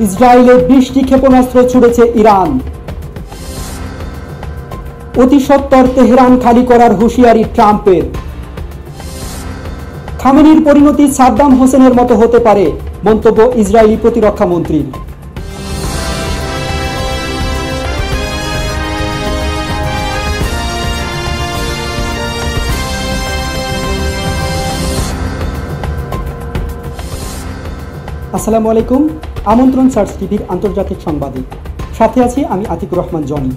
ইসরায়েলে 20টি ক্ষেপণাস্ত্র ছুড়েছে ইরান। অতি সত্বর তেহরান খালি করার হুঁশিয়ারি ট্রাম্পের। খামেনির পরিণতি সাদ্দাম হোসেনের মতো হতে পারে, মন্তব্য ইসরায়েলি প্রতিরক্ষা মন্ত্রীর। আসসালামু আলাইকুম, আমন্ত্রণ সার্চ টিভির আন্তর্জাতিক সংবাদে সাথে আছি আমি আতিকুর রহমান জনি।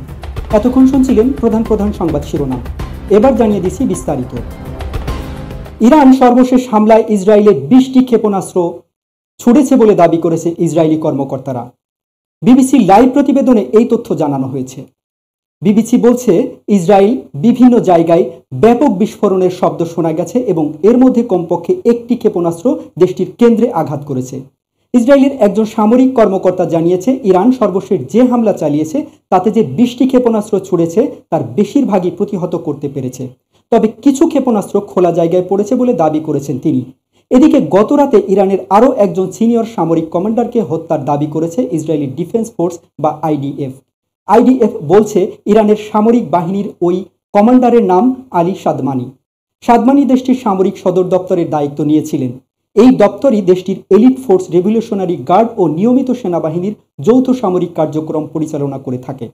এতক্ষণ শুনছিলেন প্রধান সংবাদ শিরোনাম, এবার জানিয়ে দিচ্ছি বিস্তারিত। ইরান সর্বশেষ হামলায় ইসরায়েলে 20টি ক্ষেপণাস্ত্র ছুড়েছে বলে দাবি করেছে ইসরায়েলি কর্মকর্তারা। বিবিসি লাইভ প্রতিবেদনে এই তথ্য জানানো হয়েছে। বিবিসি বলছে, ইসরায়েল বিভিন্ন জায়গায় ব্যাপক বিস্ফোরণের শব্দ শোনা গেছে এবং এর মধ্যে কমপক্ষে একটি ক্ষেপণাস্ত্র দেশটির কেন্দ্রে আঘাত করেছে। ইসরায়েলের একজন সামরিক কর্মকর্তা জানিয়েছে, ইরান সর্বশেষ যে হামলা চালিয়েছে তাতে যে 20টি ক্ষেপণাস্ত্র ছুড়েছে তার বেশিরভাগই প্রতিহত করতে পেরেছে, তবে কিছু ক্ষেপণাস্ত্র খোলা জায়গায় পড়েছে বলে দাবি করেছেন তিনি। এদিকে গতরাতে ইরানের আরও একজন সিনিয়র সামরিক কমান্ডারকে হত্যার দাবি করেছে ইসরায়েলি ডিফেন্স ফোর্স বা আইডিএফ। আইডিএফ বলছে, ইরানের সামরিক বাহিনীর ওই কমান্ডারের নাম আলী সাদমানি। সাদমানি দেশটির সামরিক সদর দপ্তরের দায়িত্ব নিয়েছিলেন। এই দপ্তরই দেশটির এলিট ফোর্স, রেভলিউশনারি গার্ড ও নিয়মিত সেনাবাহিনীর যৌথ সামরিক কার্যক্রম পরিচালনা করে থাকে।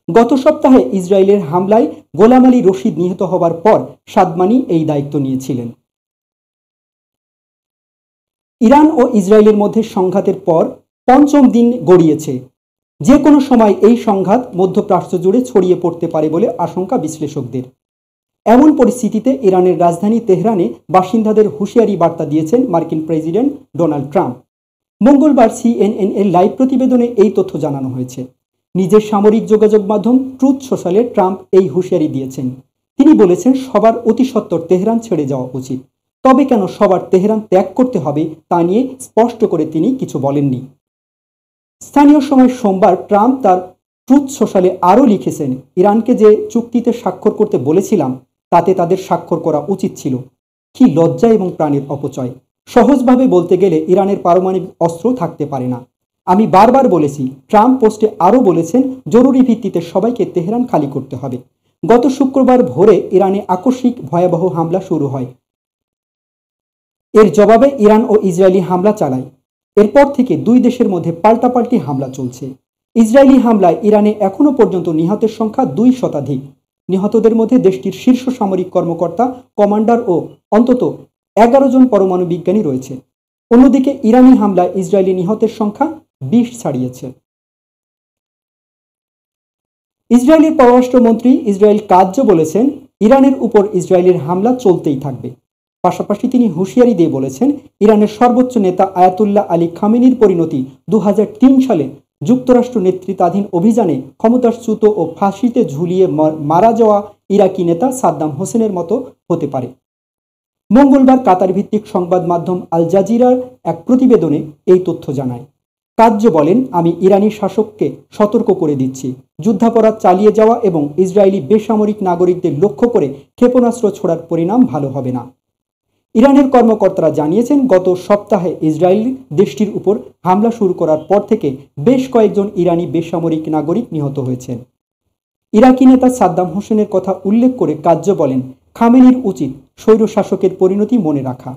গত সপ্তাহে ইসরায়েলের হামলায় গোলাম আলী রশিদ নিহত হবার পর সাদমানি এই দায়িত্ব নিয়েছিলেন। ইরান ও ইসরায়েলের মধ্যে সংঘাতের পর পঞ্চম দিন গড়িয়েছে। যে কোনো সময় এই সংঘাত মধ্যপ্রাচ্য জুড়ে ছড়িয়ে পড়তে পারে বলে আশঙ্কা বিশ্লেষকদের। এমন পরিস্থিতিতে ইরানের রাজধানী তেহরানে বাসিন্দাদের হুঁশিয়ারি বার্তা দিয়েছেন মার্কিন প্রেসিডেন্ট ডোনাল্ড ট্রাম্প। মঙ্গলবার সিএনএন এর লাইভ প্রতিবেদনে এই তথ্য জানানো হয়েছে। নিজের সামরিক যোগাযোগ মাধ্যম ট্রুথ সোশ্যালে ট্রাম্প এই হুঁশিয়ারি দিয়েছেন। তিনি বলেছেন, সবার অতি সত্বর তেহরান ছেড়ে যাওয়া উচিত, তবে কেন সবার তেহরান ত্যাগ করতে হবে তা নিয়ে স্পষ্ট করে তিনি কিছু বলেননি। স্থানীয় সময় সোমবার ট্রাম্প তার ট্রুথ সোশ্যালে আরও লিখেছেন, ইরানকে যে চুক্তিতে স্বাক্ষর করতে বলেছিলাম তাতে তাদের স্বাক্ষর করা উচিত ছিল। কি লজ্জা এবং প্রাণের অপচয়! সহজভাবে বলতে গেলে ইরানের পারমাণবিক অস্ত্র থাকতে পারে না। আমি বারবার বলেছি। ট্রাম্প পোস্টে আরও বলেছেন, জরুরি ভিত্তিতে সবাইকে তেহরান খালি করতে হবে। গত শুক্রবার ভোরে ইরানে আকস্মিক ভয়াবহ হামলা শুরু হয়। এর জবাবে ইরান ও ইসরায়েলি হামলা চালায়। এরপর থেকে দুই দেশের মধ্যে পাল্টাপাল্টি হামলা চলছে। ইসরায়েলি হামলায় ইরানে এখনও পর্যন্ত নিহতের সংখ্যা 2 শতাধিক। নিহতদের মধ্যে দেশটির শীর্ষ সামরিক কর্মকর্তা, কমান্ডার ও অন্তত 11 জন পরমাণু বিজ্ঞানী রয়েছে। অন্যদিকে ইরানি হামলায় ইসরায়েলি নিহতের সংখ্যা 20 ছাড়িয়েছে। ইসরায়েলের পররাষ্ট্রমন্ত্রী ইসরায়েল কাৎজ বলেছেন, ইরানের উপর ইসরায়েলের হামলা চলতেই থাকবে। পাশাপাশি তিনি হুঁশিয়ারি দিয়ে বলেছেন, ইরানের সর্বোচ্চ নেতা আয়াতুল্লাহ আলী খামেনির পরিণতি 2003 সালে যুক্তরাষ্ট্র নেতৃত্বাধীন অভিযানে ক্ষমতাচ্যুত ও ফাঁসিতে ঝুলিয়ে মারা যাওয়া ইরাকি নেতা সাদ্দাম হোসেনের মতো হতে পারে। মঙ্গলবার কাতার ভিত্তিক সংবাদ মাধ্যম আল জাজিরার এক প্রতিবেদনে এই তথ্য জানায়। কাৎজ বলেন, আমি ইরানি শাসককে সতর্ক করে দিচ্ছি, যুদ্ধাপরাধ চালিয়ে যাওয়া এবং ইসরায়েলি বেসামরিক নাগরিকদের লক্ষ্য করে ক্ষেপণাস্ত্র ছোড়ার পরিণাম ভালো হবে না। ইরানের কর্মকর্তারা জানিয়েছেন, গত সপ্তাহে ইসরায়েল দেশটির উপর হামলা শুরু করার পর থেকে বেশ কয়েকজন ইরানি বেসামরিক নাগরিক নিহত হয়েছেন। ইরাকি নেতা সাদ্দাম হোসেনের কথা উল্লেখ করে কাৎজ বলেন, খামেনির উচিত স্বৈরশাসকের পরিণতি মনে রাখা।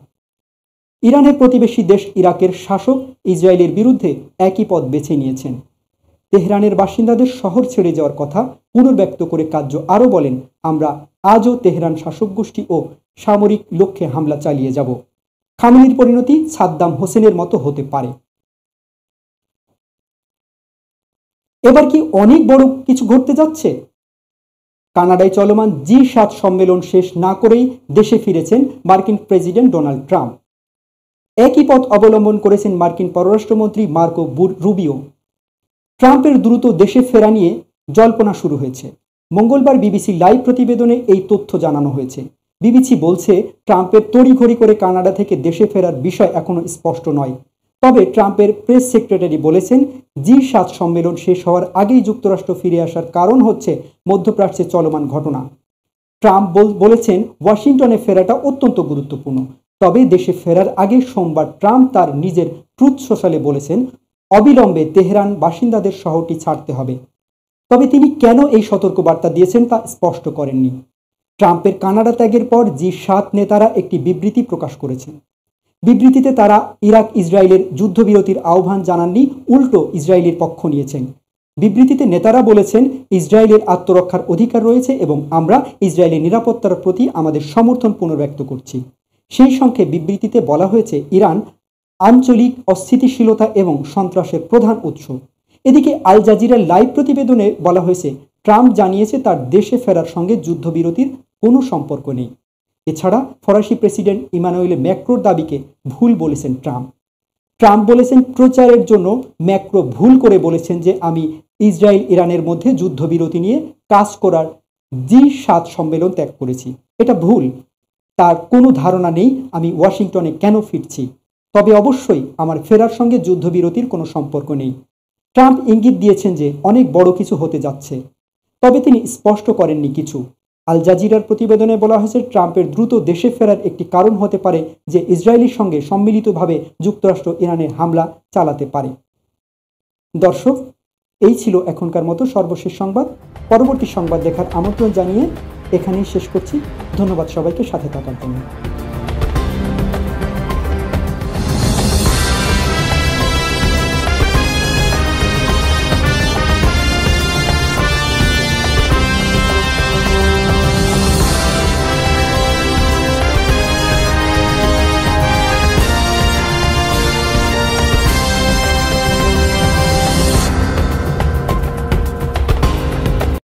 ইরানের প্রতিবেশী দেশ ইরাকের শাসক ইসরায়েলের বিরুদ্ধে একই পথ বেছে নিয়েছেন। তেহরানের বাসিন্দাদের শহর ছেড়ে যাওয়ার কথা পুনর্ব্যক্ত করে কাৎজ আরও বলেন, আমরা আজও তেহরান শাসক গোষ্ঠী ও সামরিক লক্ষ্যে হামলা চালিয়ে যাব। খামেনির পরিণতি সাদ্দাম হোসেনের মতো হতে পারে। এবার কি অনেক বড় কিছু ঘটতে যাচ্ছে? কানাডায় চলমান G7 সম্মেলন শেষ না করেই দেশে ফিরেছেন মার্কিন প্রেসিডেন্ট ডোনাল্ড ট্রাম্প। একই পথ অবলম্বন করেছেন মার্কিন পররাষ্ট্রমন্ত্রী মার্কো রুবিও। ট্রাম্পের দ্রুত দেশে ফেরা নিয়ে জল্পনা শুরু হয়েছে। মঙ্গলবার বিবিসি লাইভ প্রতিবেদনে এই তথ্য জানানো হয়েছে। বিবিসি বলছে, ট্রাম্পের তড়িঘড়ি করে কানাডা থেকে দেশে ফেরার বিষয় এখনো স্পষ্ট নয়। তবে ট্রাম্পের প্রেস সেক্রেটারি বলেছেন, G7 সম্মেলন শেষ হওয়ার আগেই যুক্তরাষ্ট্র ফিরে আসার কারণ হচ্ছে মধ্যপ্রাচ্যে চলমান ঘটনা। ট্রাম্প বলেছেন, ওয়াশিংটনে ফেরাটা অত্যন্ত গুরুত্বপূর্ণ। তবে দেশে ফেরার আগে সোমবার ট্রাম্প তার নিজের ট্রুথ সোশ্যালে বলেছেন, অবিলম্বে তেহরান বাসিন্দাদের শহরটি ছাড়তে হবে। তবে তিনি কেন এই সতর্কবার্তা দিয়েছেন তা স্পষ্ট করেননি। ট্রাম্পের কানাডা ত্যাগের পর জি7 নেতারা একটি বিবৃতি প্রকাশ করেছেন। বিবৃতিতে তারা ইরাক ইসরায়েলের যুদ্ধবিরতির আহ্বান জানাননি, উল্টো ইসরায়েলের পক্ষ নিয়েছেন। বিবৃতিতে নেতারা বলেছেন, ইসরায়েলের আত্মরক্ষার অধিকার রয়েছে এবং আমরা ইসরায়েলের নিরাপত্তার প্রতি আমাদের সমর্থন পুনর্ব্যক্ত করছি। সেই সঙ্গে বিবৃতিতে বলা হয়েছে, ইরান আঞ্চলিক অস্থিতিশীলতা এবং সন্ত্রাসের প্রধান উৎস। এদিকে আল জাজিরার লাইভ প্রতিবেদনে বলা হয়েছে, ট্রাম্প জানিয়েছে তার দেশে ফেরার সঙ্গে যুদ্ধবিরতির কোনো সম্পর্ক নেই। এছাড়া ফরাসি প্রেসিডেন্ট ইমানুয়েল ম্যাক্রোর দাবিকে ভুল বলেছেন ট্রাম্প। ট্রাম্প বলেছেন, প্রচারের জন্য ম্যাক্রো ভুল করে বলেছেন যে আমি ইসরায়েল ইরানের মধ্যে যুদ্ধবিরতি নিয়ে কাজ করার জি7 সম্মেলন ত্যাগ করেছি। এটা ভুল। তার কোনো ধারণা নেই আমি ওয়াশিংটনে কেন ফিরছি। তবে অবশ্যই আমার ফেরার সঙ্গে যুদ্ধবিরতির কোনো সম্পর্ক নেই। ট্রাম্প ইঙ্গিত দিয়েছেন যে অনেক বড় কিছু হতে যাচ্ছে, তবে তিনি স্পষ্ট করেননি কিছু। আল জাজিরার প্রতিবেদনে বলা হয়েছে, ট্রাম্পের দ্রুত দেশে ফেরার একটি কারণ হতে পারে যে ইসরায়েলের সঙ্গে সম্মিলিতভাবে যুক্তরাষ্ট্র ইরানে হামলা চালাতে পারে। দর্শক, এই ছিল এখনকার মতো সর্বশেষ সংবাদ। পরবর্তী সংবাদ দেখার আমন্ত্রণ জানিয়ে এখানেই শেষ করছি। ধন্যবাদ সবাইকে সাথে থাকার জন্য।